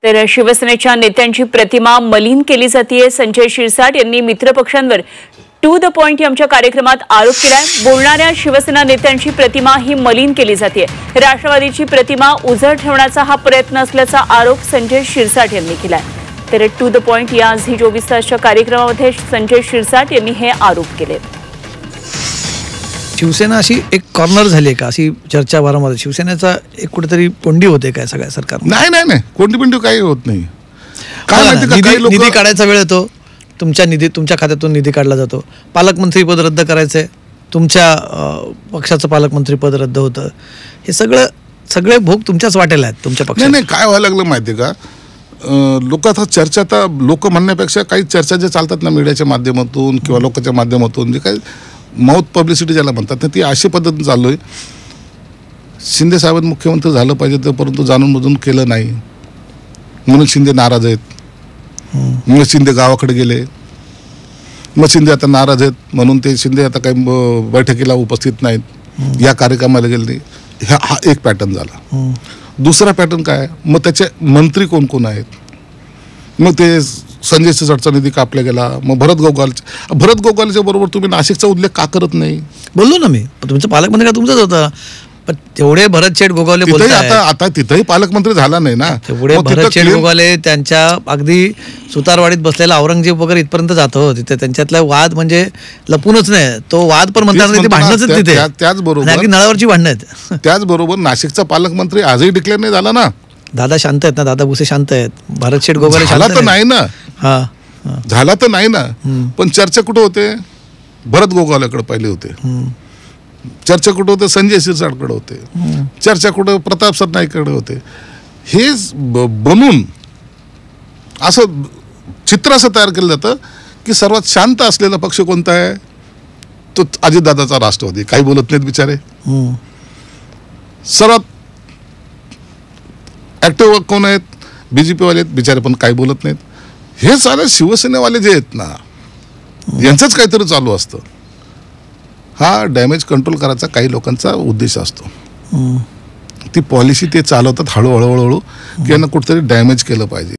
तर शिवसेनेच्या नेत्यांची प्रतिमा मलिन केली जाते। संजय शिरसाट यांनी मित्रपक्षांवर टू द पॉइंट आमच्या कार्यक्रमात आरोप केलाय। बोलणाऱ्या शिवसेना नेत्यांची प्रतिमा ही मलिन केली जाते। राष्ट्रवादीची प्रतिमा उजळ ठेवण्याचा हा प्रयत्न असल्याचा आरोप संजय शिरसाट यांनी केलाय। तर टू द पॉइंट या झी 24 तासच्या कार्यक्रमामध्ये संजय शिरसाट यांनी हे आरोप केले। शिवसेना अशी एक कॉर्नर झाली का अशी चर्चा वारंवार शिवसेनेचा एक कुठेतरी कोंडी होते काय सगळ्या सरकार? नाही नाही नाही, कोंडी काही होत नाही। काय माहिती का, काही लोक निधी काढायचा वेळ येतो, तुमच्या खात्यातून निधी काढला जातो, पालकमंत्री पद रद्द करायचंय, तुमच्या पक्षाचं पालकमंत्री पद रद्द होतं, हे सगळे भोग तुमच्याच वाटेला आहेत तुमच्या पक्षात। नाही काय व्हायला लागलं माहिती का, लोक आता चर्चा, आता लोक म्हणण्यापेक्षा काही चर्चा जे चालतात ना मीडियाच्या माध्यमातून किंवा लोकांच्या माध्यमातून, जे काही माउथ पब्लिसिटी ज्याला म्हणतात ती अशी पद्धतीने चालू आहे। शिंदे साहेब मुख्यमंत्री झालं पाहिजे तर परंतु जाणून बुजून केलं नाही म्हणून शिंदे नाराज आहेत। मग शिंदे गावाकडे गेले, मग शिंदे आता नाराज आहेत म्हणून ते शिंदे आता काही बैठकीला उपस्थित नाहीत, या कार्यक्रमाला गेले नाही। हा एक पॅटर्न झाला। दुसरा पॅटर्न काय, मग त्याचे मंत्री कोण कोण आहेत, मग ते संजय शिरसाटचा निधी कापला गेला, मग भरत गोगावलेच्या बरोबर तुम्ही नाशिकचा उल्लेख का करत नाही? बोललो ना मी, तुमचं पालकमंत्री का तुमचाच होता, पण तेवढे भरत शेठ गोगावले बोलताय आता तिथेही पालकमंत्री झाला नाही ना, तेवढे भरत शेठ गोगावले त्यांच्या अगदी सुतारवाडीत बसलेला औरंगजेब वगैरे इथपर्यंत जातो, तिथे त्यांच्यातला वाद म्हणजे लपूनच नाही, तो वाद पण म्हणतात नाही, भांडणच तिथे, त्याचबरोबर नळावरची भांडणं आहेत। त्याचबरोबर नाशिकचा पालकमंत्री आजही डिक्लेअर नाही झाला ना। दादा शांत आहेत ना, दादा भुसे शांत आहेत, भरत शेठ गोगावले झाला तर नाही ना, झाला तर नाही ना, पण चर्चा कुठं होते? भरत गोगावलेकडे पहिले होते चर्चा, कुठं होते? संजय शिरसाटकडे होते चर्चा, कुठं प्रताप सरनाईककडे होते। हे बनून असं चित्र असं तयार केलं जातं की सर्वात शांत असलेला पक्ष कोणता आहे? तो अजितदादाचा राष्ट्रवादी, काही बोलत नाहीत बिचारे। सर्वात ऍक्टिव्ह कोण आहेत? बीजेपी वाले आहेत, बिचारे पण काही बोलत नाहीत। हे सारे शिवसेनेवाले जे आहेत ना, यांचंच काहीतरी चालू असतं। हा डॅमेज कंट्रोल करायचा काही लोकांचा उद्देश असतो, ती पॉलिसी ते चालवतात हळूहळू की यांना कुठेतरी डॅमेज केलं पाहिजे।